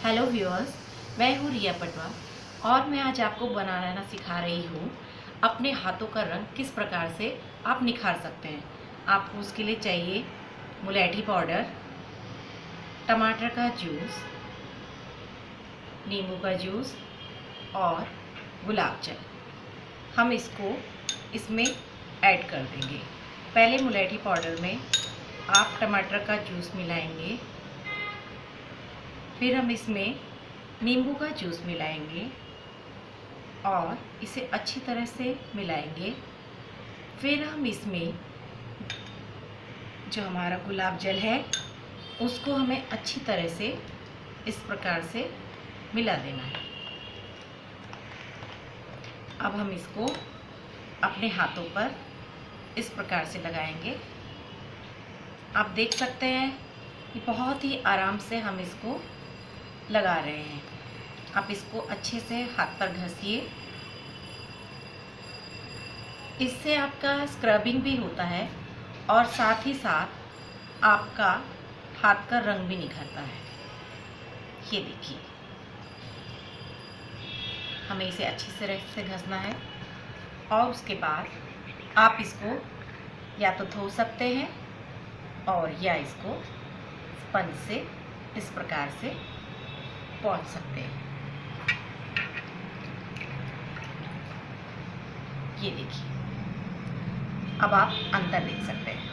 Hello viewers, मैं हूँ रिया पटवा और मैं आज आपको बनाना सिखा रही हूँ अपने हाथों का रंग किस प्रकार से आप निखार सकते हैं। आपको उसके लिए चाहिए मुलैठी पाउडर, टमाटर का जूस, नींबू का जूस और गुलाब जल। हम इसको इसमें ऐड कर देंगे। पहले मुलैठी पाउडर में आप टमाटर का जूस मिलाएंगे, फिर हम इसमें नींबू का जूस मिलाएंगे और इसे अच्छी तरह से मिलाएंगे। फिर हम इसमें जो हमारा गुलाब जल है उसको हमें अच्छी तरह से इस प्रकार से मिला देना है। अब हम इसको अपने हाथों पर इस प्रकार से लगाएंगे। आप देख सकते हैं कि बहुत ही आराम से हम इसको लगा रहे हैं। आप इसको अच्छे से हाथ पर घसिए। इससे आपका स्क्रबिंग भी होता है और साथ ही साथ आपका हाथ का रंग भी निखरता है। ये देखिए, हमें इसे अच्छी तरह से घसना है और उसके बाद आप इसको या तो धो सकते हैं और या इसको स्पंज से इस प्रकार से पोंछ सकते हैं। ये देखिए, अब आप अंतर देख सकते हैं।